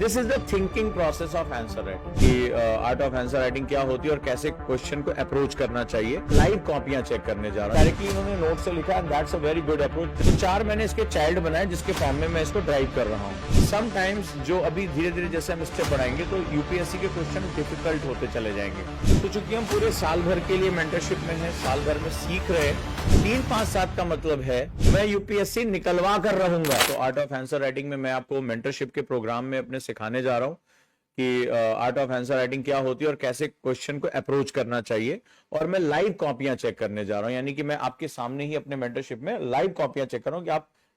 This is the thinking process of answer writing कि art of answer writing क्या होती है और कैसे क्वेश्चन को अप्रोच करना चाहिए। लाइव कॉपियां चेक करने जा रहा हूँ। डायरेक्टली इन्होंने नोट से लिखा है, that's a very good approach. तो 4 मैंने इसके चाइल्ड बनाए जिसके फॉर्म में मैं इसको ड्राइव कर रहा हूँ। समटाइम्स जो अभी धीरे धीरे जैसे हम स्टेप बढ़ाएंगे तो यूपीएससी के क्वेश्चन डिफिकल्ट होते चले जाएंगे। तो चूंकि हम पूरे साल भर के लिए मेंटरशिप में हैं, साल भर में सीख रहे हैं, 3, 5, 7 का मतलब है मैं यूपीएससी निकलवा कर रहूंगा। तो आर्ट ऑफ आंसर राइटिंग में मैं आपको मेंटरशिप के प्रोग्राम में अपने सिखाने जा रहा हूँ कि आर्ट ऑफ आंसर राइटिंग क्या होती है और कैसे क्वेश्चन को अप्रोच करना चाहिए। और मैं लाइव कॉपियां चेक करने जा रहा हूं, यानी कि मैं आपके सामने ही अपने मेंटरशिप में लाइव कॉपियां चेक कर रहा हूं कि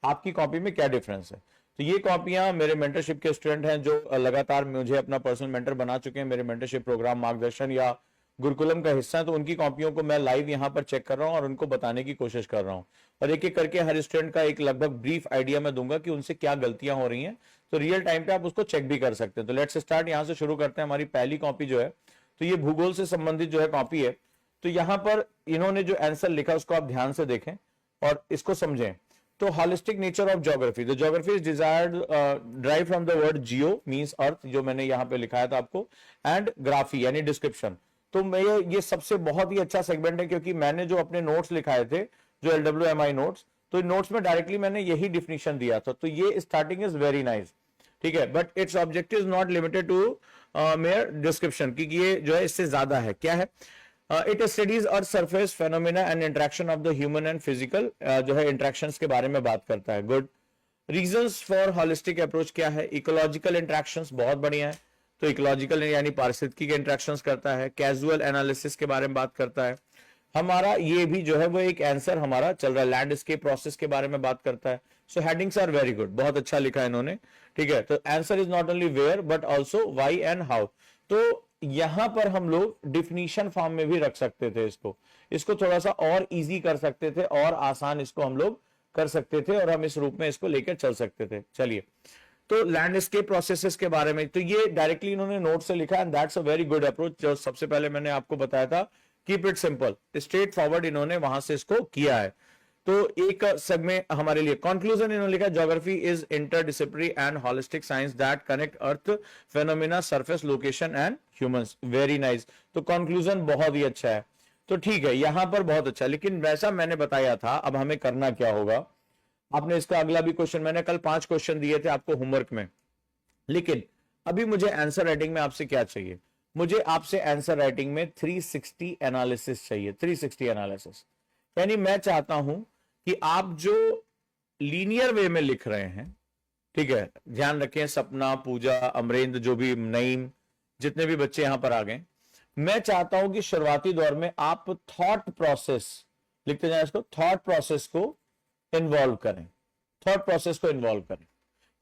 आपकी कॉपी में क्या डिफरेंस है। तो ये कॉपियां मेरे मेंटरशिप के स्टूडेंट हैं जो लगातार मुझे अपना पर्सनल मेंटर बना चुके हैं, मेरे मेंटरशिप प्रोग्राम मार्गदर्शन या गुरुकुलम का हिस्सा है। तो उनकी कॉपियों को मैं लाइव यहाँ पर चेक कर रहा हूँ और उनको बताने की कोशिश कर रहा हूँ। और एक एक करके हर स्टूडेंट का एक लगभग ब्रीफ आइडिया मैं दूंगा कि उनसे क्या गलतियां हो रही हैं। तो रियल टाइम पे आप उसको चेक भी कर सकते हैं। तो लेट्स स्टार्ट, यहाँ से शुरू करते हैं। हमारी पहली कॉपी जो है, तो ये भूगोल से संबंधित जो है कॉपी है। तो यहाँ पर इन्होंने जो आंसर लिखा उसको आप ध्यान से देखें और इसको समझें। तो holistic nature of geography, the geography is desired drive from the word geo means earth, जो मैंने यहाँ पे लिखाया था आपको, एंड ग्राफी यानी डिस्क्रिप्शन। तो मैं ये सबसे बहुत ही अच्छा सेगमेंट है क्योंकि मैंने जो अपने नोट्स लिखाए थे, जो LWMI नोट्स, तो नोट्स में डायरेक्टली मैंने यही डिफिनेशन दिया था। तो ये स्टार्टिंग इज वेरी नाइस, ठीक है, but its objective is not limited to mere description, क्योंकि ये जो है इससे ज्यादा है। क्या है? It studies earth surface phenomena and interaction of the human and physical, जो है इंटरेक्शंस के बारे में बात करता है। Good. Reasons for holistic approach क्या है? इकोलॉजिकल इंटरेक्शंस, बहुत बढ़िया है। तो इकोलॉजिकल यानी पारिस्थितिकी के इंटरेक्शंस करता है। कैजुअल एनालिसिस के बारे में बात करता है। हमारा ये भी जो है वो एक आंसर हमारा चल रहा है, लैंडस्केप प्रोसेस के बारे में बात करता है। So headings are very good, बहुत अच्छा लिखा है इन्होंने, ठीक है। तो answer is not only where but also why and how. तो यहां पर हम लोग डिफिनीशन फॉर्म में भी रख सकते थे इसको थोड़ा सा और इजी कर सकते थे और आसान इसको हम लोग कर सकते थे और हम इस रूप में इसको लेकर चल सकते थे। चलिए, तो लैंडस्केप प्रोसेसेस के बारे में तो ये डायरेक्टली इन्होंने नोट से लिखा है, that's a very good approach. जो सबसे पहले मैंने आपको बताया था, keep it simple, straight forward, इन्होंने वहां से इसको किया है। तो एक सब में हमारे लिए कंक्लूजन इन्होंने लिखा, geography is interdisciplinary and holistic science that connect earth phenomena, surface, location and humans. Very nice. तो कंक्लूजन बहुत ही अच्छा है। तो ठीक है, यहां पर बहुत अच्छा, लेकिन वैसा मैंने बताया था। अब हमें करना क्या होगा? आपने इसका अगला भी क्वेश्चन, मैंने कल 5 क्वेश्चन दिए थे आपको होमवर्क में, लेकिन अभी मुझे आंसर राइटिंग में आपसे क्या चाहिए? मुझे आपसे आंसर राइटिंग में 360 एनालिसिस चाहिए। 360 एनालिसिस यानी मैं चाहता हूं कि आप जो लीनियर वे में लिख रहे हैं, ठीक है, ध्यान रखें, सपना, पूजा, अमरेंद्र, जो भी नईम, जितने भी बच्चे यहां पर आ गए, मैं चाहता हूं कि शुरुआती दौर में आप थॉट प्रोसेस लिखते जाए, इसको थॉट प्रोसेस को इन्वॉल्व करें, थॉट प्रोसेस को इन्वॉल्व करें,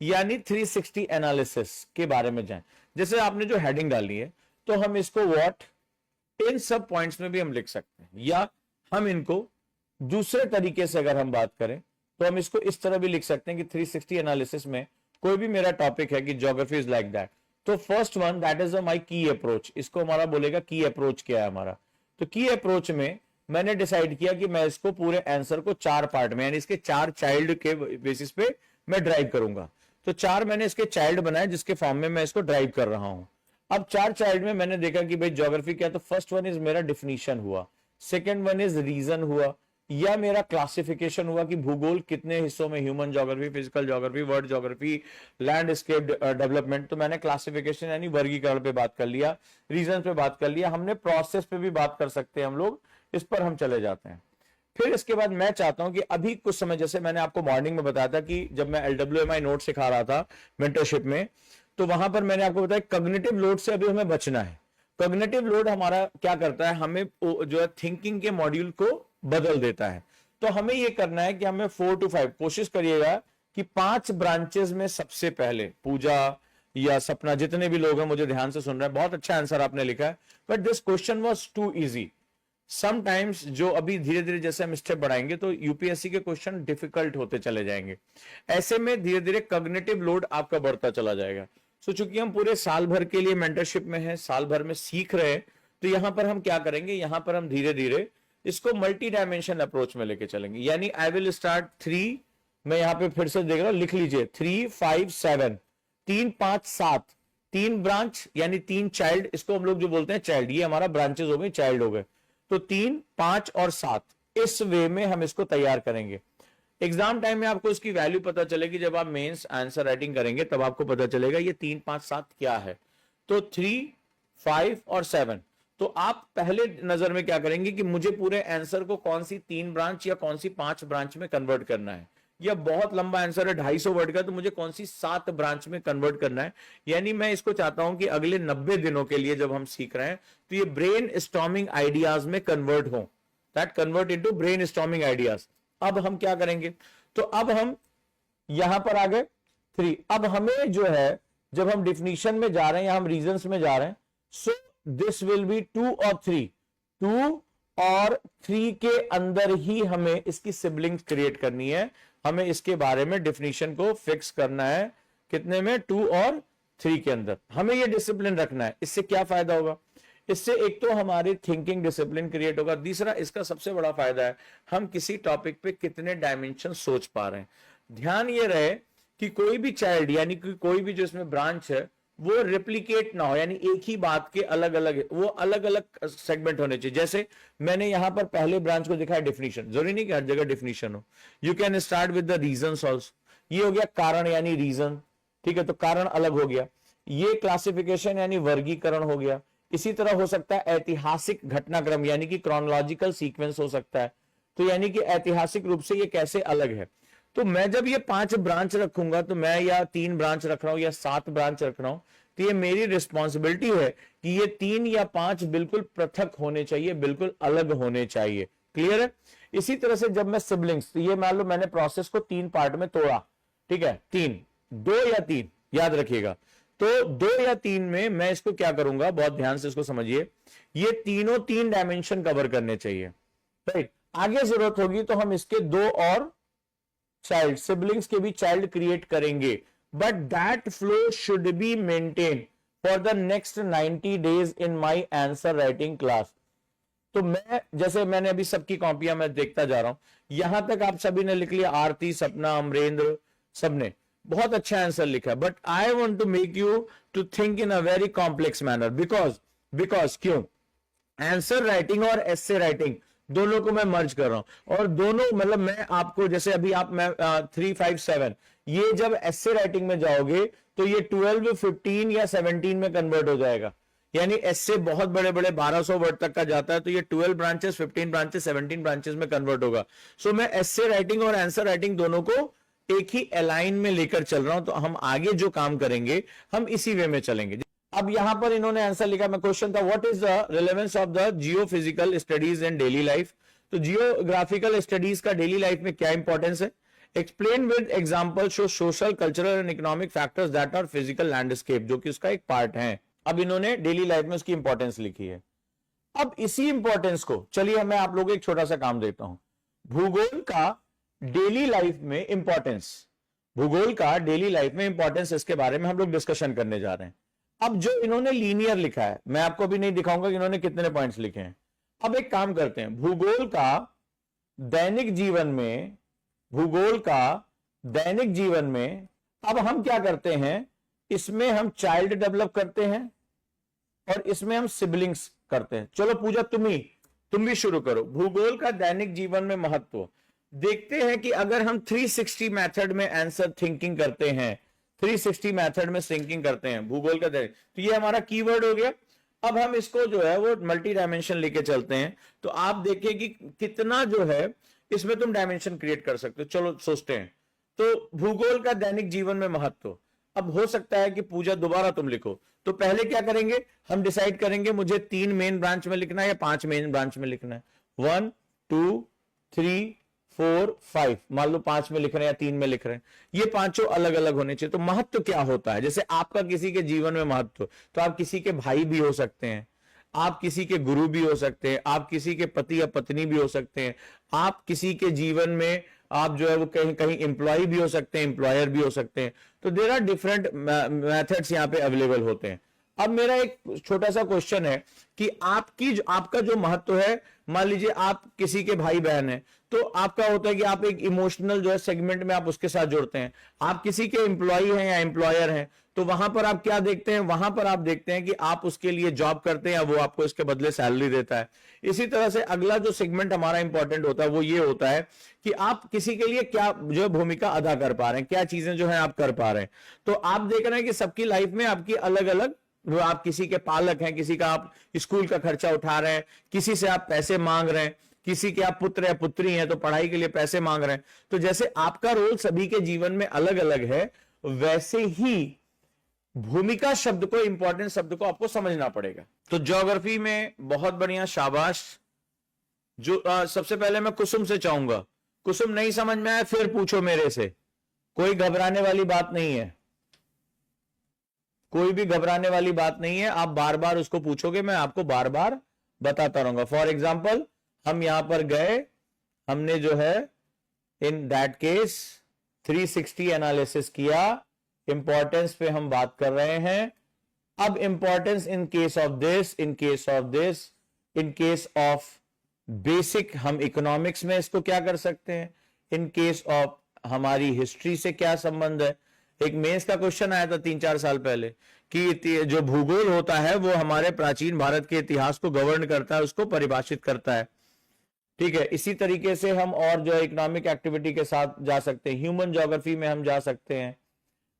यानी 360 एनालिसिस के बारे में जाएं। जैसे आपने जो हेडिंग डाली है, तो हम इसको व्हाट, इन सब पॉइंट्स में भी हम लिख सकते हैं, या हम इनको दूसरे तरीके से अगर हम बात करें तो हम इसको इस तरह भी लिख सकते हैं कि 360 एनालिसिस में कोई भी मेरा टॉपिक है कि ज्योग्राफी इज लाइक दैट, तो first one that is my की अप्रोच, इसको हमारा बोलेगा की अप्रोच क्या है हमारा। तो की अप्रोच में मैंने डिसाइड किया कि मैं इसको पूरे आंसर को 4 पार्ट में, यानी इसके 4 चाइल्ड के बेसिस पे मैं ड्राइव करूंगा। तो 4 मैंने इसके चाइल्ड बनाए जिसके फॉर्म में मैं इसको ड्राइव कर रहा हूं। अब 4 चाइल्ड में मैंने देखा कि भाई ज्योग्राफी क्या है, तो फर्स्ट वन इज मेरा डिफिनीशन हुआ, सेकंड वन इज रीजन हुआ, या मेरा क्लासिफिकेशन हुआ कि भूगोल कितने हिस्सों में, human geography, physical geography, world geography, landscape development, तो मैंने क्लासिफिकेशन यानी वर्गीकरण पे बात कर लिया, रीजन पे बात कर लिया, हमने प्रोसेस पे भी बात कर सकते हैं हम लोग, इस पर हम चले जाते हैं। फिर इसके बाद मैं चाहता हूं कि अभी कुछ समय, जैसे मैंने आपको मॉर्निंग में बताया था कि जब मैं LWMI नोट सिखा रहा था मेंटरशिप में, तो वहां पर मैंने आपको बताया कॉग्निटिव लोड से अभी हमें बचना है। कॉग्निटिव लोड हमारा क्या करता है, हमें जो है थिंकिंग के मॉड्यूल को बदल देता है। तो हमें यह करना है कि हमें 4 to 5 कोशिश करिएगा कि 5 ब्रांचेस में सबसे पहले पूजा या सपना, जितने भी लोग हैं मुझे ध्यान से सुन रहे हैं, बहुत अच्छा आंसर आपने लिखा है, but this question was too easy. Sometimes जो अभी धीरे धीरे जैसे हम स्टेप बढ़ाएंगे तो यूपीएससी के क्वेश्चन डिफिकल्ट होते चले जाएंगे। ऐसे में धीरे धीरे कॉग्निटिव लोड आपका बढ़ता चला जाएगा। सो चूंकि हम पूरे साल भर के लिए मेंटरशिप में हैं, साल भर में सीख रहे हैं, तो यहां पर हम क्या करेंगे, यहां पर हम धीरे धीरे इसको मल्टी डायमेंशन अप्रोच में लेके चलेंगे। यानी आई विल स्टार्ट 3, मैं यहां पे फिर से देख रहा हूं, लिख लीजिए 3, 5, 7, 3 5 7, 3 ब्रांच यानी 3 चाइल्ड, इसको हम लोग जो बोलते हैं चाइल्ड, ये हमारा ब्रांचेस हो गए, चाइल्ड हो गए। तो 3 5 और 7, इस वे में हम इसको तैयार करेंगे। एग्जाम टाइम में आपको इसकी वैल्यू पता चलेगी, जब आप मेंस आंसर राइटिंग करेंगे तब आपको पता चलेगा ये 3 5 7 क्या है। तो 3 5 और 7, तो आप पहले नजर में क्या करेंगे कि मुझे पूरे आंसर को कौन सी 3 ब्रांच या कौन सी 5 ब्रांच में कन्वर्ट करना है। यह बहुत लंबा आंसर है 250 वर्ड का, तो मुझे कौन सी 7 ब्रांच में कन्वर्ट करना है। यानी मैं इसको चाहता हूं कि अगले 90 दिनों के लिए जब हम सीख रहे हैं तो ये ब्रेन स्टॉर्मिंग आइडियाज में कन्वर्ट हो, that convert into brain storming ideas. अब हम क्या करेंगे, तो अब हम यहां पर आ गए 3। अब हमें जो है, जब हम डिफिनीशन में जा रहे हैं या हम रीजंस में जा रहे हैं, सो दिस विल बी 2 और 3, 2 और 3 के अंदर ही हमें इसकी सिबलिंग्स क्रिएट करनी है। हमें इसके बारे में डिफिनीशन को फिक्स करना है, कितने में, 2 और 3 के अंदर हमें ये डिसिप्लिन रखना है। इससे क्या फायदा होगा, इससे एक तो हमारी थिंकिंग डिसिप्लिन क्रिएट होगा, दूसरा इसका सबसे बड़ा फायदा है हम किसी टॉपिक पे कितने डायमेंशन सोच पा रहे हैं। ध्यान ये रहे कि कोई भी चाइल्ड यानी कि कोई भी जो इसमें ब्रांच है वो रिप्लिकेट ना हो, यानी एक ही बात के अलग अलग, वो अलग अलग सेगमेंट होने चाहिए। जैसे मैंने यहां पर पहले ब्रांच को दिखाया डिफिनीशन, जरूरी नहीं कि हर जगह डिफिनीशन हो, you can start with the reasons also. ये हो गया कारण यानी रीजन, ठीक है, तो कारण अलग हो गया। ये क्लासिफिकेशन यानी वर्गीकरण हो गया। इसी तरह हो सकता है ऐतिहासिक घटनाक्रम यानी कि क्रोनोलॉजिकल सीक्वेंस हो सकता है, तो यानी कि ऐतिहासिक रूप से ये कैसे अलग है। तो मैं जब ये 5 ब्रांच रखूंगा, तो मैं या 3 ब्रांच रख रहा हूं या 7 ब्रांच रख रहा हूं, तो ये मेरी रिस्पॉन्सिबिलिटी है कि ये 3 या 5 बिल्कुल पृथक होने चाहिए, बिल्कुल अलग होने चाहिए। क्लियर है। इसी तरह से जब मैं सिबलिंग्स, तो ये मान लो मैंने प्रोसेस को 3 पार्ट में तोड़ा, ठीक है, 3, 2 या 3 याद रखिएगा। तो 2 या 3 में मैं इसको क्या करूंगा, बहुत ध्यान से इसको समझिए, ये तीनों 3 डायमेंशन कवर करने चाहिए, राइट। आगे जरूरत होगी तो हम इसके 2 और चाइल्ड, सिबलिंग्स के भी चाइल्ड क्रिएट करेंगे, but that flow should be maintain for the next 90 days in my answer writing class. तो मैं, जैसे मैंने अभी सबकी कॉपियां मैं देखता जा रहा हूं, यहां तक आप सभी ने लिख लिया, आरती, सपना, अमरेंद्र, सबने बहुत अच्छा आंसर लिखा, but I want to make you to think in a very complex manner, because क्यों, आंसर राइटिंग और एस्से राइटिंग दोनों को मैं मर्ज कर रहा हूं, और दोनों मतलब मैं आपको, जैसे अभी आप, मैं 3 5 7, ये जब एस्से राइटिंग में जाओगे तो ये 12 15 या 17 में कन्वर्ट हो जाएगा। यानी एस्से बहुत बड़े बड़े 1200 वर्ड तक का जाता है, तो ये 12 ब्रांचेस, 15 ब्रांचेस, 17 ब्रांचेस में कन्वर्ट होगा। सो मैं एस्से राइटिंग और आंसर राइटिंग दोनों को एक ही अलाइन में लेकर चल रहा हूं, तो हम आगे जो काम करेंगे हम इसी वे में चलेंगे। अब यहां पर इन्होंने आंसर लिखा, मैं क्वेश्चन था, what is the relevance of the geophysical studies in daily life. तो जियोग्राफिकल स्टडीज का डेली लाइफ में क्या इंपॉर्टेंस है, explain with example show social, cultural and economic factors that are physical landscape, जो कि उसका एक पार्ट है। अब इन्होंने डेली लाइफ में उसकी इंपॉर्टेंस लिखी है। अब इसी इंपॉर्टेंस को, चलिए मैं आप लोगों को एक छोटा सा काम देता हूं, भूगोल का डेली लाइफ में इंपॉर्टेंस, भूगोल का डेली लाइफ में इंपॉर्टेंस, इसके बारे में हम लोग डिस्कशन करने जा रहे हैं। अब जो इन्होंने लीनियर लिखा है, मैं आपको अभी नहीं दिखाऊंगा कि इन्होंने कितने पॉइंट्स लिखे हैं। अब एक काम करते हैं, भूगोल का दैनिक जीवन में, भूगोल का दैनिक जीवन में अब हम क्या करते हैं, इसमें हम चाइल्ड डेवलप करते हैं और इसमें हम सिबलिंग्स करते हैं। चलो पूजा तुम भी शुरू करो। भूगोल का दैनिक जीवन में महत्व देखते हैं कि अगर हम 360 मेथड में आंसर थिंकिंग करते हैं, 360 मेथड में थिंकिंग करते हैं भूगोल का दैनिक, तो ये हमारा कीवर्ड हो गया। अब हम इसको जो है वो मल्टी डायमेंशन लेके चलते हैं, तो आप देखिए कि कितना जो है इसमें तुम डायमेंशन क्रिएट कर सकते हो। चलो सोचते हैं, तो भूगोल का दैनिक जीवन में महत्व। अब हो सकता है कि पूजा दोबारा तुम लिखो, तो पहले क्या करेंगे, हम डिसाइड करेंगे मुझे 3 मेन ब्रांच में लिखना है या 5 मेन ब्रांच में लिखना है। 1 2 3 4 5, मान लो 5 में लिख रहे हैं या 3 में लिख रहे हैं, ये पांचों अलग अलग होने चाहिए। तो महत्व क्या होता है, जैसे आपका किसी के जीवन में महत्व, तो आप किसी के भाई भी हो सकते हैं, आप किसी के गुरु भी हो सकते हैं, आप किसी के पति या पत्नी भी हो सकते हैं, आप किसी के जीवन में आप जो है वो कहीं कहीं एम्प्लॉय भी हो सकते हैं, एम्प्लॉयर भी हो सकते हैं। तो देयर आर डिफरेंट मेथड्स यहाँ पे अवेलेबल होते हैं। अब मेरा एक छोटा सा क्वेश्चन है कि आपका जो महत्व है, मान लीजिए आप किसी के भाई बहन हैं, तो आपका होता है कि आप एक इमोशनल जो है सेगमेंट में आप उसके साथ जुड़ते हैं। आप किसी के एम्प्लॉय हैं या एम्प्लॉयर हैं, तो वहां पर आप क्या देखते हैं, वहां पर आप देखते हैं कि आप उसके लिए जॉब करते हैं या वो आपको इसके बदले सैलरी देता है। इसी तरह से अगला जो सेगमेंट हमारा इंपॉर्टेंट होता है वो ये होता है कि आप किसी के लिए क्या जो भूमिका अदा कर पा रहे हैं, क्या चीजें जो है आप कर पा रहे हैं। तो आप देख रहे हैं कि सबकी लाइफ में आपकी अलग अलग, वो आप किसी के पालक हैं, किसी का आप स्कूल का खर्चा उठा रहे हैं, किसी से आप पैसे मांग रहे हैं, किसी के आप पुत्र या पुत्री हैं तो पढ़ाई के लिए पैसे मांग रहे हैं। तो जैसे आपका रोल सभी के जीवन में अलग अलग है, वैसे ही भूमिका शब्द को, इंपॉर्टेंट शब्द को आपको समझना पड़ेगा। तो ज्योग्राफी में बहुत बढ़िया, शाबाश। जो सबसे पहले मैं कुसुम से चाहूंगा, कुसुम नहीं समझ में आया फिर पूछो मेरे से, कोई घबराने वाली बात नहीं है, कोई भी घबराने वाली बात नहीं है। आप बार बार उसको पूछोगे, मैं आपको बार बार बताता रहूंगा। फॉर एग्जाम्पल हम यहां पर गए, हमने जो है इन दैट केस 360 एनालिसिस किया, इंपॉर्टेंस पे हम बात कर रहे हैं। अब importance in case of this, in case of this, in case of basic हम इकोनॉमिक्स में इसको क्या कर सकते हैं, इन केस ऑफ हमारी हिस्ट्री से क्या संबंध है। एक मेंस का क्वेश्चन आया था 3-4 साल पहले कि जो भूगोल होता है वो हमारे प्राचीन भारत के इतिहास को गवर्न करता है, उसको परिभाषित करता है। ठीक है, इसी तरीके से हम और जो इकोनॉमिक एक्टिविटी के साथ जा सकते हैं, ह्यूमन ज्योग्राफी में हम जा सकते हैं,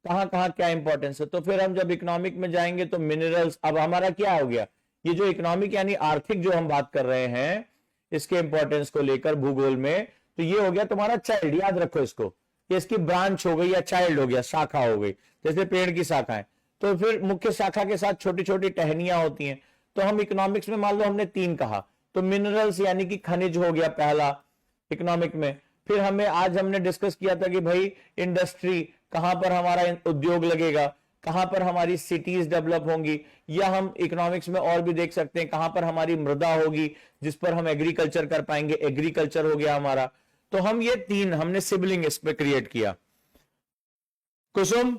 कहां कहां क्या इंपॉर्टेंस है। तो फिर हम जब इकोनॉमिक में जाएंगे तो मिनरल्स, अब हमारा क्या हो गया, ये जो इकोनॉमिक यानी आर्थिक जो हम बात कर रहे हैं इसके इंपॉर्टेंस को लेकर भूगोल में, तो ये हो गया तुम्हारा चाइल्ड, याद रखो इसको, कि इसकी ब्रांच हो गई या चाइल्ड हो गया, शाखा हो गई, जैसे पेड़ की शाखाएं। तो फिर मुख्य शाखा के साथ छोटी छोटी टहनियां होती हैं। तो हम इकोनॉमिक्स में मान लो हमने 3 कहा, तो मिनरल्स यानी कि खनिज हो गया पहला इकोनॉमिक में। फिर आज हमने डिस्कस किया था कि भाई इंडस्ट्री, कहां पर हमारा उद्योग लगेगा, कहां पर हमारी सिटीज डेवलप होंगी, या हम इकोनॉमिक्स में और भी देख सकते हैं कहां पर हमारी मृदा होगी जिस पर हम एग्रीकल्चर कर पाएंगे, एग्रीकल्चर हो गया हमारा। तो हम ये 3 हमने सिबलिंग इस पे क्रिएट किया। कुसुम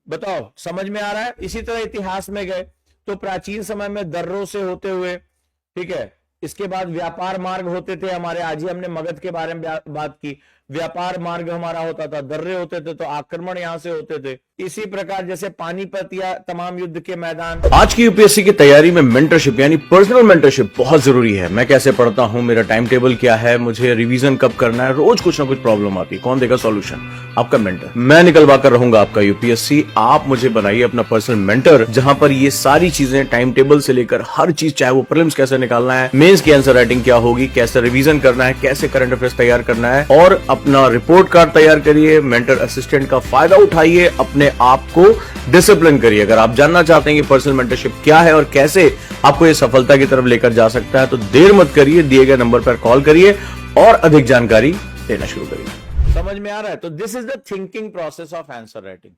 बताओ समझ में आ रहा है। इसी तरह इतिहास में गए तो प्राचीन समय में दर्रों से होते हुए, ठीक है, इसके बाद व्यापार मार्ग होते थे हमारे, आज ही हमने मगध के बारे में बात की, व्यापार मार्ग हमारा होता था, दर्रे होते थे तो आक्रमण यहां से होते थे। इसी प्रकार जैसे पानीपत या तमाम युद्ध के मैदान। आज की यूपीएससी की तैयारी में मेंटरशिप यानी पर्सनल मेंटरशिप बहुत जरूरी है। मैं कैसे पढ़ता हूं, मेरा टाइम टेबल क्या है, मुझे रिवीजन कब करना है, रोज कुछ ना कुछ प्रॉब्लम आती है, कौन देगा सॉल्यूशन? आपका मेंटर। मैं निकलवा कर रहूंगा आपका यूपीएससी। आप मुझे बनाइए अपना पर्सनल मेंटर, जहां पर ये सारी चीजें टाइम टेबल से लेकर हर चीज, चाहे वो प्रीलिम्स कैसे निकालना है, मेंस की आंसर राइटिंग क्या होगी, कैसे रिवीजन करना है, कैसे करंट अफेयर्स तैयार करना है, और अपना रिपोर्ट कार्ड तैयार करिए। मेंटर असिस्टेंट का फायदा उठाइए, अपने आप को डिसिप्लिन करिए। अगर आप जानना चाहते हैं कि पर्सनल मेंटरशिप क्या है और कैसे आपको ये सफलता की तरफ लेकर जा सकता है, तो देर मत करिए, दिए गए नंबर पर कॉल करिए और अधिक जानकारी देना शुरू करिए। समझ में आ रहा है? तो this is the thinking process of answer writing.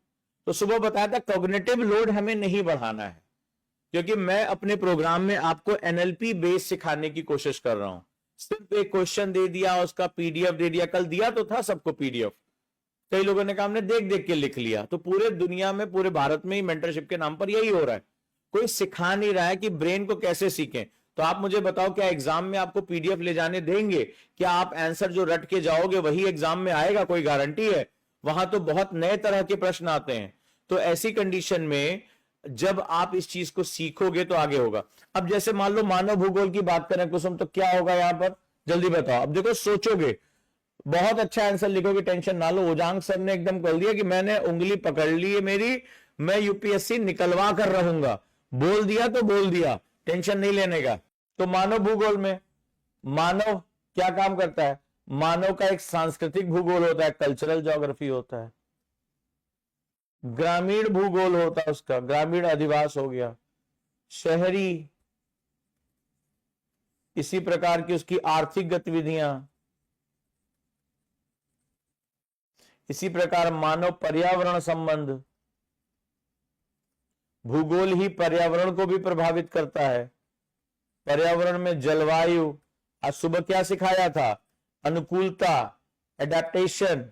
तो सुबह बताया था कॉग्निटिव लोड हमें नहीं बढ़ाना है, क्योंकि मैं अपने प्रोग्राम में आपको एनएलपी बेस सिखाने की कोशिश कर रहा हूं। सिर्फ एक क्वेश्चन दे दिया, उसका पीडीएफ दे दिया, कल दिया तो था सबको पीडीएफ, कई लोगों ने कहा हमने देख देख के लिख लिया। तो पूरे दुनिया में, पूरे भारत में ही मेंटरशिप के नाम पर यही हो रहा है, कोई सिखा नहीं रहा है कि ब्रेन को कैसे सीखें। तो आप मुझे बताओ, क्या एग्जाम में आपको पीडीएफ ले जाने देंगे? क्या आप आंसर जो रट के जाओगे वही एग्जाम में आएगा? कोई गारंटी है? वहां तो बहुत नए तरह के प्रश्न आते हैं। तो ऐसी कंडीशन में जब आप इस चीज को सीखोगे तो आगे होगा। अब जैसे मान लो मानव भूगोल की बात करें कुसुम, तो क्या होगा यहां पर, जल्दी बताओ। अब देखो, सोचोगे, बहुत अच्छा आंसर लिखोगे, टेंशन ना लो। उजांग सर ने एकदम कर दिया कि मैंने उंगली पकड़ ली है मेरी, मैं यूपीएससी निकलवा कर रहूंगा। बोल दिया तो बोल दिया, टेंशन नहीं लेने का। तो मानव भूगोल में मानव क्या काम करता है? मानव का एक सांस्कृतिक भूगोल होता है, कल्चरल ज्योग्राफी होता है। ग्रामीण भूगोल होता है उसका, ग्रामीण अधिवास हो गया, शहरी, इसी प्रकार की उसकी आर्थिक गतिविधियां, इसी प्रकार मानव पर्यावरण संबंध। भूगोल ही पर्यावरण को भी प्रभावित करता है। पर्यावरण में जलवायु, आज सुबह क्या सिखाया था? अनुकूलता, एडेप्टेशन।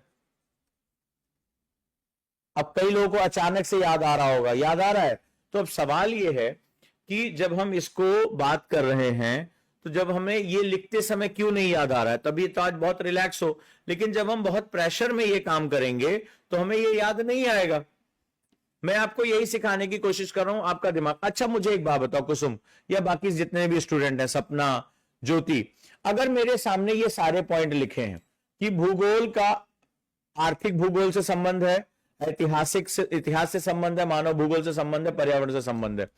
अब कई लोगों को अचानक से याद आ रहा होगा, याद आ रहा है? तो अब सवाल यह है कि जब हम इसको बात कर रहे हैं तो जब हमें ये लिखते समय क्यों नहीं याद आ रहा है? तभी तो आज बहुत रिलैक्स हो, लेकिन जब हम बहुत प्रेशर में ये काम करेंगे तो हमें ये याद नहीं आएगा। मैं आपको यही सिखाने की कोशिश कर रहा हूं, आपका दिमाग। अच्छा मुझे एक बात बताओ कुसुम, या बाकी जितने भी स्टूडेंट हैं, सपना, ज्योति, अगर मेरे सामने ये सारे पॉइंट लिखे हैं कि भूगोल का आर्थिक भूगोल से संबंध है, ऐतिहासिक से इतिहास से संबंध है, मानव भूगोल से संबंध है, पर्यावरण से संबंध है,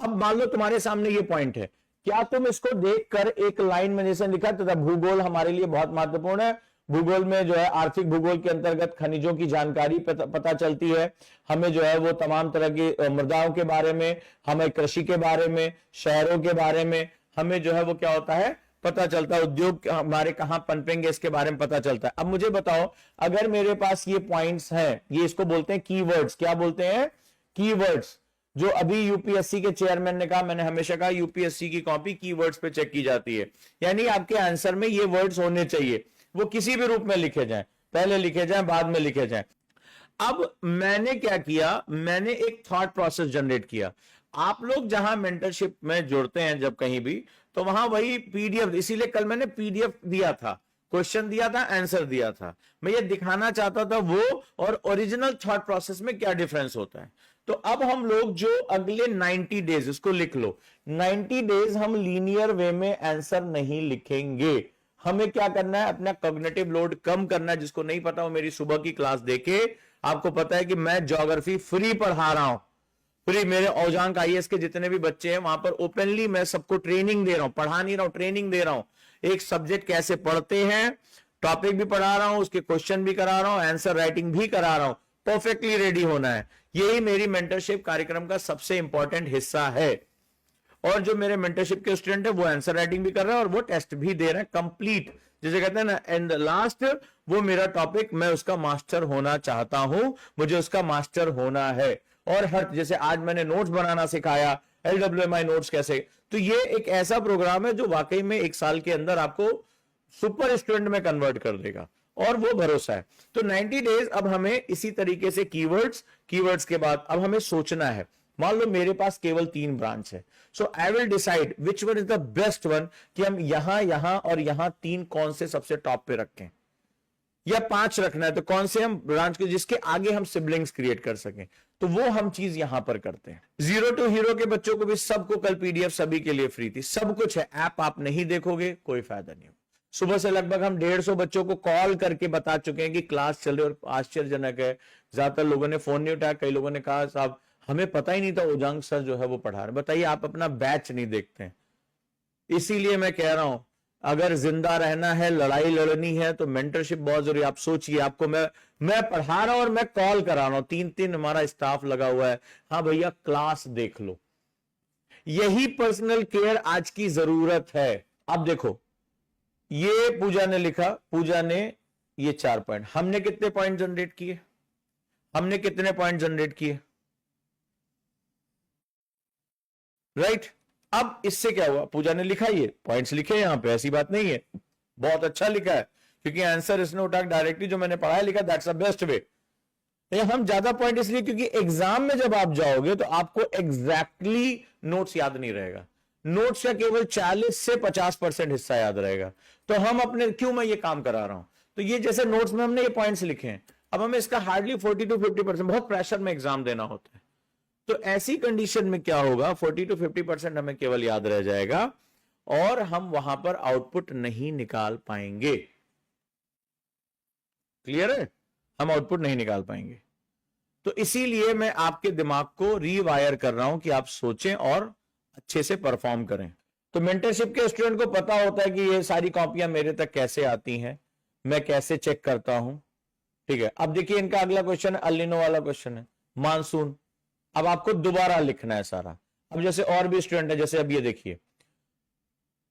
अब मान लो तुम्हारे सामने ये पॉइंट है, क्या तुम इसको देखकर एक लाइन में जैसे लिखा तथा भूगोल हमारे लिए बहुत महत्वपूर्ण है, भूगोल में जो है आर्थिक भूगोल के अंतर्गत खनिजों की जानकारी पता चलती है, हमें जो है वो तमाम तरह की मृदाओं के बारे में, हमें कृषि के बारे में, शहरों के बारे में, हमें जो है वो क्या होता है पता चलता है, उद्योग हमारे कहां पनपेंगे इसके बारे में पता चलता है। अब मुझे बताओ, अगर मेरे पास ये पॉइंट्स हैं, ये इसको बोलते हैं कीवर्ड्स, क्या बोलते हैं, कीवर्ड्स, जो अभी यूपीएससी के चेयरमैन ने कहा, मैंने हमेशा कहा यूपीएससी की कॉपी कीवर्ड्स पे चेक की जाती है, यानी आपके आंसर में ये वर्ड्स होने चाहिए, वो किसी भी रूप में लिखे जाएं, पहले लिखे जाएं, बाद में लिखे जाएं। अब मैंने क्या किया, मैंने एक थॉट प्रोसेस जनरेट किया। आप लोग जहां मेंटरशिप में जुड़ते हैं जब कहीं भी, तो वहां वही पीडीएफ, इसीलिए कल मैंने पीडीएफ दिया था, क्वेश्चन दिया था, आंसर दिया था, मैं ये दिखाना चाहता था वो और ओरिजिनल थॉट प्रोसेस में क्या डिफरेंस होता है। तो अब हम लोग जो अगले 90 डेज, इसको लिख लो, 90 डेज हम लीनियर वे में आंसर नहीं लिखेंगे। हमें क्या करना है, अपना कॉग्निटिव लोड कम करना है। जिसको नहीं पता वो मेरी सुबह की क्लास देखे, आपको पता है कि मैं ज्योग्राफी फ्री पढ़ा रहा हूं, फ्री। मेरे औजांक आईएएस के जितने भी बच्चे हैं वहां पर ओपनली मैं सबको ट्रेनिंग दे रहा हूं, पढ़ा नहीं रहा हूं, ट्रेनिंग दे रहा हूं। एक सब्जेक्ट कैसे पढ़ते हैं, टॉपिक भी पढ़ा रहा हूं, उसके क्वेश्चन भी करा रहा हूं, आंसर राइटिंग भी करा रहा हूं, परफेक्टली रेडी होना है। यही मेरी मेंटरशिप कार्यक्रम का सबसे इंपॉर्टेंट हिस्सा है। और जो मेरे मेंटरशिप के स्टूडेंट है वो आंसर राइटिंग भी कर रहे हैं और वो टेस्ट भी दे रहे हैं कंप्लीट, जिसे कहते हैं ना एंड लास्ट, वो मेरा टॉपिक, मैं उसका मास्टर होना चाहता हूं, मुझे उसका मास्टर होना है। और हर, जैसे आज मैंने नोट्स बनाना सिखाया, LWMI नोट्स कैसे, तो ये एक ऐसा प्रोग्राम है जो वाकई में 1 साल के अंदर आपको सुपर स्टूडेंट में कन्वर्ट कर देगा, और वो भरोसा है। तो 90 डेज अब हमें इसी तरीके से कीवर्ड्स के बाद अब हमें सोचना है। मान लो मेरे पास केवल 3 ब्रांच है, so I will decide which one is the best one, कि हम यहां और यहां 3 कौन से सबसे टॉप पे रखें, या 5 रखना है तो कौन से हम ब्रांच के जिसके आगे हम सिबलिंग्स क्रिएट कर सकें, तो वो हम चीज यहां पर करते हैं। 0 to हीरो के बच्चों को भी सबको कल पीडीएफ सभी के लिए फ्री थी, सब कुछ है, ऐप आप नहीं देखोगे कोई फायदा नहीं होगा। सुबह से लगभग हम 150 बच्चों को कॉल करके बता चुके हैं कि क्लास चल रही है, और आश्चर्यजनक है ज्यादातर लोगों ने फोन नहीं उठाया। कई लोगों ने कहा साहब हमें पता ही नहीं था ओजांग सर जो है वो पढ़ा रहे। बताइए, आप अपना बैच नहीं देखते हैं। इसीलिए मैं कह रहा हूं, अगर जिंदा रहना है, लड़ाई लड़नी है, तो मेंटरशिप बहुत जरूरी है। आप सोचिए, आपको मैं पढ़ा रहा हूं और मैं कॉल करा रहा हूं, 3 हमारा स्टाफ लगा हुआ है, हाँ भैया क्लास देख लो। यही पर्सनल केयर आज की जरूरत है। आप देखो, ये पूजा ने लिखा, पूजा ने ये 4 पॉइंट, हमने कितने पॉइंट जनरेट किए, हमने कितने पॉइंट जनरेट किए, राइट। अब इससे क्या हुआ, पूजा ने लिखा, ये पॉइंट्स लिखे यहां पे, ऐसी बात नहीं है, बहुत अच्छा लिखा है, क्योंकि आंसर इसने उठा डायरेक्टली जो मैंने पढ़ा है लिखा, दैट्स द बेस्ट वे। हम ज्यादा पॉइंट इसलिए क्योंकि एग्जाम में जब आप जाओगे तो आपको एग्जैक्टली नोट्स याद नहीं रहेगा, नोट्स का केवल 40 से 50% हिस्सा याद रहेगा। तो हम अपने, क्यों मैं ये काम करा रहा हूं, तो ये जैसे नोट्स में हमने ये पॉइंट्स लिखे हैं, अब हमें इसका हार्डली 40 to 50%, बहुत प्रेशर में एग्जाम देना होता है। तो ऐसी कंडीशन में क्या होगा, 40 to 50% हमें केवल याद रह जाएगा और हम वहां पर आउटपुट नहीं निकाल पाएंगे। क्लियर है, हम आउटपुट नहीं निकाल पाएंगे। तो इसीलिए मैं आपके दिमाग को रीवायर कर रहा हूं कि आप सोचें और अच्छे से परफॉर्म करें। तो मेंटरशिप के स्टूडेंट को पता होता है कि ये सारी कॉपियां मेरे तक कैसे आती हैं, मैं कैसे चेक करता हूं, ठीक है। अब देखिए इनका अगला क्वेश्चन है, अलिनो वाला क्वेश्चन है, मानसून। अब आपको दोबारा लिखना है सारा। अब जैसे और भी स्टूडेंट है, जैसे अब ये देखिए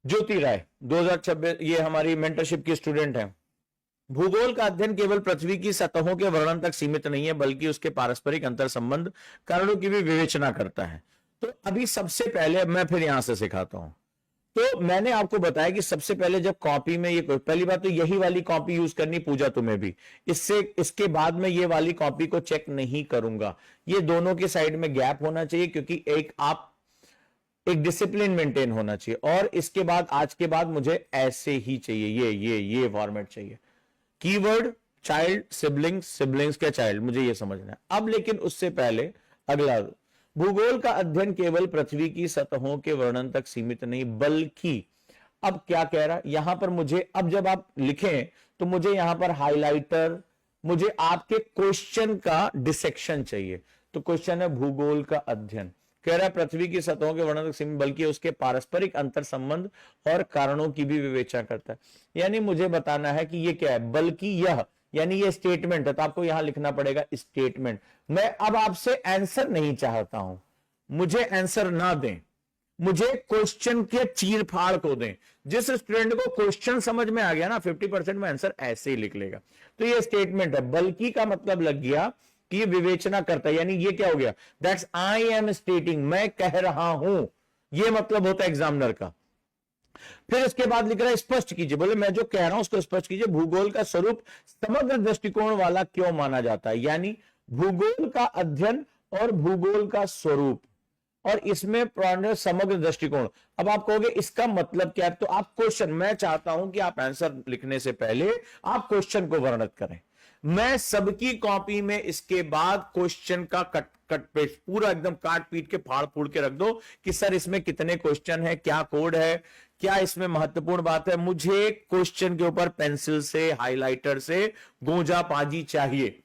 ज्योति राय 2026, ये हमारी मेंटरशिप की स्टूडेंट है। भूगोल का अध्ययन केवल पृथ्वी की सतहों के वर्णन तक सीमित नहीं है, बल्कि उसके पारस्परिक अंतर संबंध कारणों की भी विवेचना करता है। तो अभी सबसे पहले मैं फिर यहां से सिखाता हूं। तो मैंने आपको बताया कि सबसे पहले जब कॉपी में ये, पहली बात तो यही वाली कॉपी यूज करनी, पूजा तुम्हें भी, इसके बाद में ये वाली कॉपी को चेक नहीं करूंगा। ये दोनों के साइड में गैप होना चाहिए, क्योंकि एक डिसिप्लिन मेंटेन होना चाहिए। और इसके बाद, आज के बाद मुझे ऐसे ही चाहिए, ये फॉर्मेट चाहिए। कीवर्ड चाइल्ड, सिबलिंग्स, सिबलिंग्स का चाइल्ड, मुझे ये समझना है। अब लेकिन उससे पहले अगला, भूगोल का अध्ययन केवल पृथ्वी की सतहों के वर्णन तक सीमित नहीं बल्कि, अब क्या कह रहा है यहां पर मुझे, अब जब आप लिखें तो मुझे यहां पर हाइलाइटर, मुझे आपके क्वेश्चन का डिसेक्शन चाहिए। तो क्वेश्चन है भूगोल का अध्ययन, कह रहा है पृथ्वी की सतहों के वर्णन तक सीमित बल्कि उसके पारस्परिक अंतर संबंध और कारणों की भी विवेचना करता है। यानी मुझे बताना है कि ये क्या है, बल्कि यह, यानी ये स्टेटमेंट है, तो आपको यहां लिखना पड़ेगा स्टेटमेंट। मैं अब आपसे आंसर नहीं चाहता हूं, मुझे आंसर ना दें, मुझे क्वेश्चन के चीर फाड़ को दें। जिस स्टूडेंट को क्वेश्चन समझ में आ गया ना 50% में आंसर ऐसे ही लिख लेगा। तो ये स्टेटमेंट है, बल्कि का मतलब लग गया कि ये विवेचना करता है, यानी ये क्या हो गया, दैट्स आई एम स्टेटिंग, मैं कह रहा हूं, ये मतलब होता है एग्जामिनर का। फिर इसके बाद लिख रहा है स्पष्ट कीजिए, बोले मैं जो कह रहा हूं उसको स्पष्ट कीजिए। भूगोल का स्वरूप समग्र दृष्टिकोण वाला क्यों माना जाता है, यानी भूगोल का अध्ययन और भूगोल का स्वरूप और इसमें समग्र दृष्टिकोण। अब आप कहोगे इसका मतलब क्या है, तो आप क्वेश्चन, मैं चाहता हूं कि आप आंसर लिखने से पहले आप क्वेश्चन को वर्णित करें। मैं सबकी कॉपी में इसके बाद क्वेश्चन का कट पेस्ट पूरा एकदम काट पीट के फाड़ फूड़ के रख दो कि सर इसमें कितने क्वेश्चन है, क्या कोड है, क्या इसमें महत्वपूर्ण बात है। मुझे क्वेश्चन के ऊपर पेंसिल से, हाइलाइटर से गोंजा पाजी चाहिए।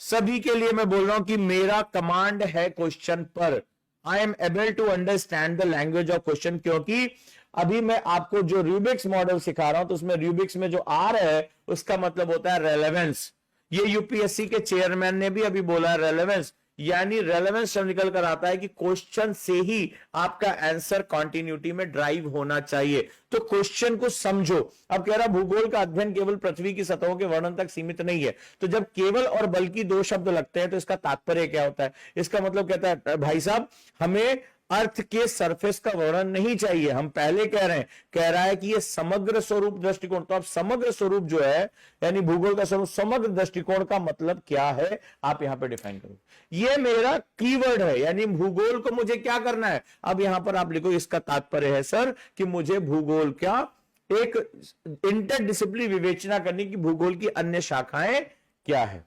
सभी के लिए मैं बोल रहा हूं कि मेरा कमांड है क्वेश्चन पर। I am able to understand the language of question, क्योंकि अभी मैं आपको जो रूबिक्स मॉडल सिखा रहा हूं तो उसमें रूबिक्स में जो आर है उसका मतलब होता है रेलेवेंस। ये यूपीएससी के चेयरमैन ने भी अभी बोला रेलेवेंस, यानी रेलेवेंस शब्द निकल कर आता है कि क्वेश्चन से ही आपका आंसर कंटिन्यूटी में ड्राइव होना चाहिए। तो क्वेश्चन को समझो। अब कह रहा भूगोल का अध्ययन केवल पृथ्वी की सतहों के वर्णन तक सीमित नहीं है। तो जब केवल और बल्कि दो शब्द लगते हैं तो इसका तात्पर्य क्या होता है, इसका मतलब कहता है भाई साहब हमें अर्थ के सरफेस का वर्णन नहीं चाहिए। हम पहले कह रहे हैं, कह रहा है कि ये समग्र स्वरूप दृष्टिकोण। तो अब समग्र स्वरूप जो है यानी भूगोल का स्वरूप, समग्र दृष्टिकोण का मतलब क्या है आप यहां पर डिफाइन करो। ये मेरा कीवर्ड है, यानी भूगोल को मुझे क्या करना है। अब यहां पर आप लिखो इसका तात्पर्य है सर कि मुझे भूगोल क्या एक इंटरडिसिप्लिनरी विवेचना करनी कि भूगोल की अन्य शाखाएं क्या है।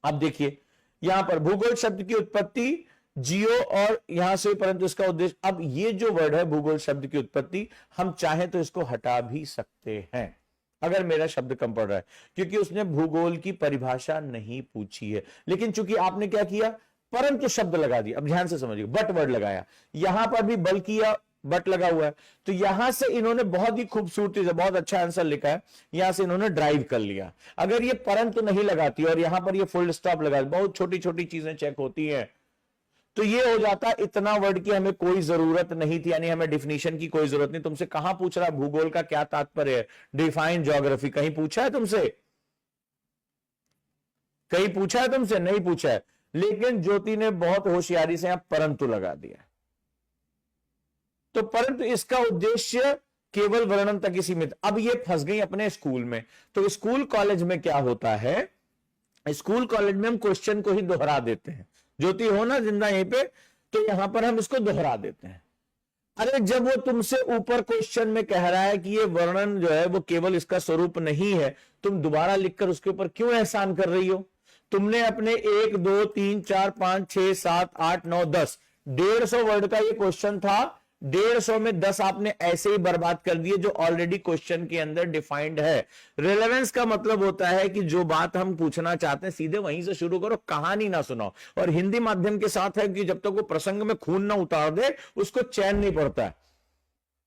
अब देखिए यहां पर भूगोल शब्द की उत्पत्ति जियो और यहां से, परंतु इसका उद्देश्य, अब ये जो वर्ड है भूगोल शब्द की उत्पत्ति, हम चाहें तो इसको हटा भी सकते हैं अगर मेरा शब्द कम पड़ रहा है, क्योंकि उसने भूगोल की परिभाषा नहीं पूछी है। लेकिन चूंकि आपने क्या किया, परंतु शब्द लगा दिया। अब ध्यान से समझिए, बट वर्ड लगाया, यहां पर भी बल किया, बट लगा हुआ है, तो यहां से इन्होंने बहुत ही खूबसूरती से बहुत अच्छा आंसर लिखा है, यहां से इन्होंने ड्राइव कर लिया। अगर ये परंतु नहीं लगाती और यहां पर ये फुल स्टॉप लगा, बहुत छोटी छोटी चीजें चेक होती हैं, तो ये हो जाता इतना वर्ड की हमें कोई जरूरत नहीं थी, यानी हमें डिफिनीशन की कोई जरूरत नहीं। तुमसे कहां पूछ रहा भूगोल का क्या तात्पर्य है, डिफाइन ज्योग्राफी, कहीं पूछा है तुमसे, कहीं पूछा है तुमसे, नहीं पूछा है। लेकिन ज्योति ने बहुत होशियारी से यहां परंतु लगा दिया। तो परंतु इसका उद्देश्य केवल वर्णन तक ही सीमित। अब ये फंस गई अपने स्कूल में। तो स्कूल कॉलेज में क्या होता है, स्कूल कॉलेज में हम क्वेश्चन को ही दोहरा देते हैं। ज्योति हो ना जिंदा यहीं पे, तो यहां पर हम इसको दोहरा देते हैं। अरे जब वो तुमसे ऊपर क्वेश्चन में कह रहा है कि ये वर्णन जो है वो केवल इसका स्वरूप नहीं है, तुम दोबारा लिखकर उसके ऊपर क्यों एहसान कर रही हो। तुमने अपने 1 2 3 4 5 6 7 8 9 10 150 वर्ड का ये क्वेश्चन था, 150 में 10 आपने ऐसे ही बर्बाद कर दिए जो ऑलरेडी क्वेश्चन के अंदर डिफाइंड है। रिलेवेंस का मतलब होता है कि जो बात हम पूछना चाहते हैं सीधे वहीं से शुरू करो, कहानी ना सुनाओ। और हिंदी माध्यम के साथ है कि जब तक वो प्रसंग में खून ना उतार दे उसको चैन नहीं पड़ता है,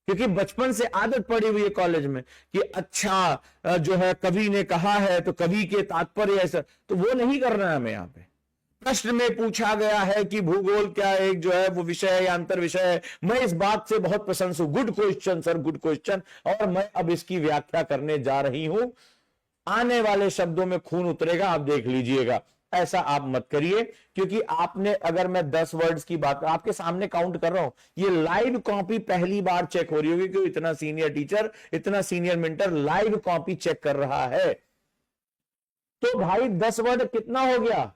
क्योंकि बचपन से आदत पड़ी हुई है कॉलेज में कि अच्छा जो है कवि ने कहा है तो कवि के तात्पर्य ऐसा, तो वो नहीं करना है हमें। यहां पे प्रश्न में पूछा गया है कि भूगोल क्या एक जो है वो विषय है या अंतर विषय है, मैं इस बात से बहुत प्रसन्न हूं, good question sir, good question, और मैं अब इसकी व्याख्या करने जा रही हूं। आने वाले शब्दों में खून उतरेगा, आप देख लीजिएगा। ऐसा आप मत करिए, क्योंकि आपने, अगर मैं 10 वर्ड्स की बात आपके सामने काउंट कर रहा हूं, ये लाइव कॉपी पहली बार चेक हो रही होगी, क्योंकि इतना सीनियर टीचर, इतना senior mentor live copy check कर रहा है। तो भाई 10 वर्ड कितना हो गया,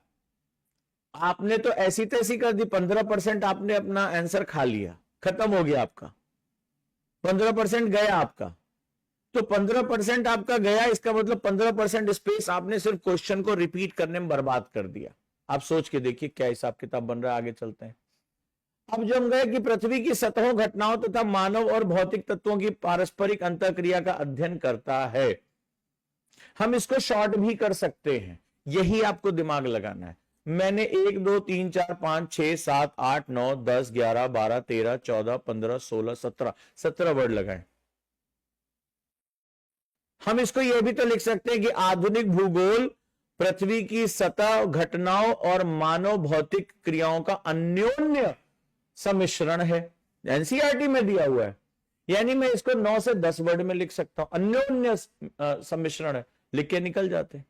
आपने तो ऐसी तैसी कर दी, 15% आपने अपना आंसर खा लिया, खत्म हो गया आपका, 15% गया आपका। तो 15% आपका गया, इसका मतलब 15% स्पेस आपने सिर्फ क्वेश्चन को रिपीट करने में बर्बाद कर दिया। आप सोच के देखिए क्या हिसाब किताब बन रहा है, आगे चलते हैं। अब जो हम गए कि पृथ्वी की सतहों, घटनाओं तथा मानव और भौतिक तत्वों की पारस्परिक अंतरक्रिया का अध्ययन करता है। हम इसको शॉर्ट भी कर सकते हैं, यही आपको दिमाग लगाना है। मैंने 1 2 3 4 5 6 7 8 9 10 11 12 13 14 15 16 17 वर्ड लगाए। हम इसको यह भी तो लिख सकते हैं कि आधुनिक भूगोल पृथ्वी की सतह, घटनाओं और मानव भौतिक क्रियाओं का अन्योन्य सम्मिश्रण है। एनसीईआरटी में दिया हुआ है, यानी मैं इसको 9 से 10 वर्ड में लिख सकता हूं, अन्योन्य सम्मिश्रण है, लिख के निकल जाते हैं।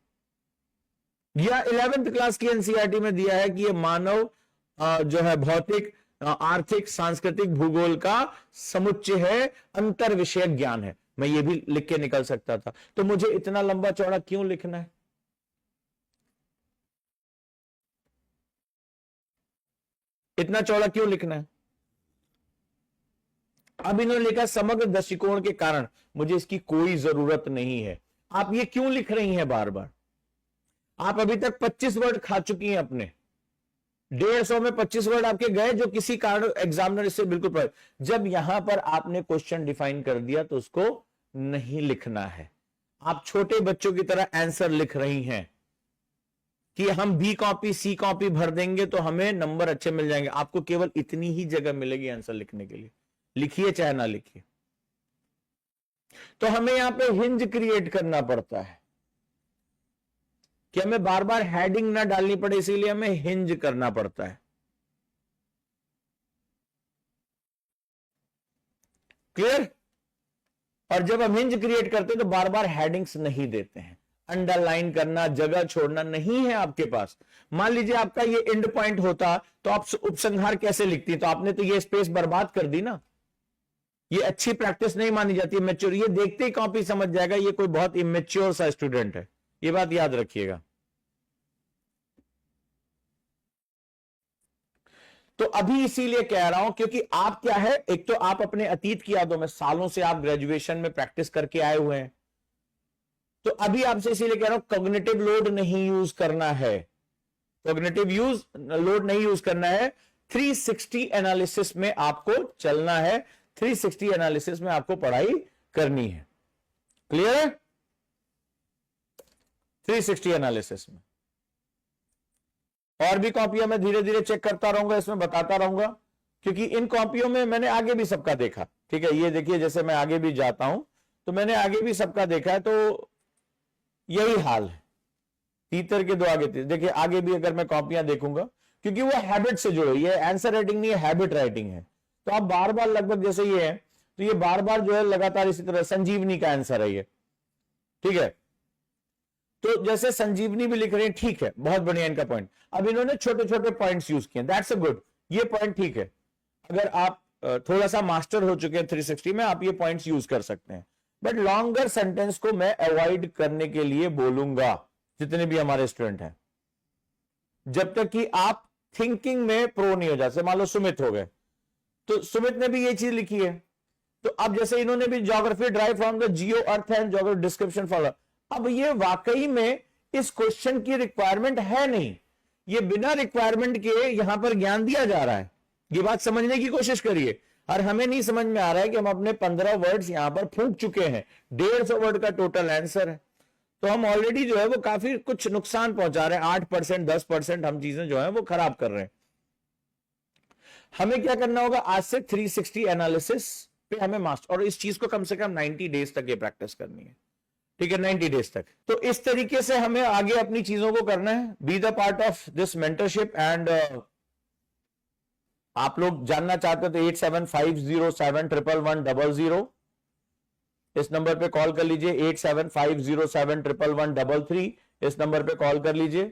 या 11th क्लास की एनसीईआरटी में दिया है कि ये मानव जो है भौतिक, आर्थिक, सांस्कृतिक, भूगोल का समुच्चय है, अंतर विषयक ज्ञान है, मैं ये भी लिख के निकल सकता था। तो मुझे इतना लंबा चौड़ा क्यों लिखना है? इतना चौड़ा क्यों लिखना है? अब इन्होंने लिखा समग्र दृष्टिकोण के कारण मुझे इसकी कोई जरूरत नहीं है। आप ये क्यों लिख रही हैं बार बार? आप अभी तक 25 वर्ड खा चुकी हैं अपने, 150 में 25 वर्ड आपके गए जो किसी कारण एग्जामिनर इससे बिल्कुल जब यहां पर आपने क्वेश्चन डिफाइन कर दिया तो उसको नहीं लिखना है। आप छोटे बच्चों की तरह आंसर लिख रही हैं कि हम बी कॉपी सी कॉपी भर देंगे तो हमें नंबर अच्छे मिल जाएंगे। आपको केवल इतनी ही जगह मिलेगी आंसर लिखने के लिए, लिखिए चाहे ना लिखिए। तो हमें यहां पे हिंज क्रिएट करना पड़ता है कि हमें बार बार हेडिंग ना डालनी पड़े, इसीलिए हमें हिंज करना पड़ता है। क्लियर? और जब हम हिंज क्रिएट करते हैं तो बार बार हेडिंग्स नहीं देते हैं, अंडरलाइन करना, जगह छोड़ना नहीं है आपके पास। मान लीजिए आपका ये एंड पॉइंट होता तो आप उपसंहार कैसे लिखती? तो आपने तो ये स्पेस बर्बाद कर दी ना। ये अच्छी प्रैक्टिस नहीं मानी जाती, मैच्योर। ये देखते ही कॉपी समझ जाएगा ये कोई बहुत इमेच्योर सा स्टूडेंट है, ये बात याद रखिएगा। तो अभी इसीलिए कह रहा हूं क्योंकि आप क्या है, एक तो आप अपने अतीत की यादों में, सालों से आप ग्रेजुएशन में प्रैक्टिस करके आए हुए हैं, तो अभी आपसे इसीलिए कह रहा हूं कॉग्निटिव लोड नहीं यूज करना है, कॉग्निटिव लोड नहीं यूज करना है। 360 एनालिसिस में आपको चलना है, 360 एनालिसिस में आपको पढ़ाई करनी है। क्लियर है? 360 एनालिसिस में और भी कॉपियां मैं धीरे धीरे चेक करता रहूंगा, इसमें बताता रहूंगा, क्योंकि इन कॉपियों में मैंने आगे भी सबका देखा। ठीक है, ये देखिए जैसे मैं आगे भी जाता हूं तो मैंने आगे भी सबका देखा है, तो यही हाल है। तीतर के दो आगे देखिए, आगे भी अगर मैं कॉपियां देखूंगा, क्योंकि वो हैबिट से जुड़े, ये आंसर राइटिंग नहीं है, हैबिट राइटिंग है। तो आप बार बार लगभग जैसे ये है, तो ये बार बार जो है लगातार इसी तरह संजीवनी का आंसर है ये। ठीक है, तो जैसे संजीवनी भी लिख रहे हैं, ठीक है, बहुत बढ़िया इनका पॉइंट। अब इन्होंने छोटे छोटे पॉइंट्स यूज किए, दैट्स अ गुड, ये पॉइंट ठीक है। अगर आप थोड़ा सा मास्टर हो चुके हैं 360 में, आप ये पॉइंट्स यूज कर सकते हैं। बट लॉन्गर सेंटेंस को मैं अवॉइड करने के लिए बोलूंगा, जितने भी हमारे स्टूडेंट हैं, जब तक कि आप थिंकिंग में प्रो नहीं हो जाते। मान लो सुमित हो गए, तो सुमित ने भी ये चीज लिखी है, तो अब जैसे इन्होंने भी geography drive from the Jio earth and geography description follow. अब ये वाकई में इस क्वेश्चन की रिक्वायरमेंट है नहीं, ये बिना रिक्वायरमेंट के यहां पर ज्ञान दिया जा रहा है। ये बात समझने की कोशिश करिए। और हमें नहीं समझ में आ रहा है कि हम अपने 15 वर्ड्स यहां पर फूंक चुके हैं, 150 वर्ड का टोटल आंसर है, तो हम ऑलरेडी जो है वो काफी कुछ नुकसान पहुंचा रहे हैं। 8% 10% हम चीजें जो है वो खराब कर रहे हैं। हमें क्या करना होगा, आज से 360 एनालिसिस पे हमें मास्टर, और इस चीज को कम से कम 90 डेज तक ये प्रैक्टिस करनी है। ठीक है, 90 डेज तक। तो इस तरीके से हमें आगे अपनी चीजों को करना है। Be the part of this mentorship. And आप लोग जानना चाहते हो तो 8750711100 इस नंबर पे कॉल कर लीजिए। 8750711133 इस नंबर पे कॉल कर लीजिए।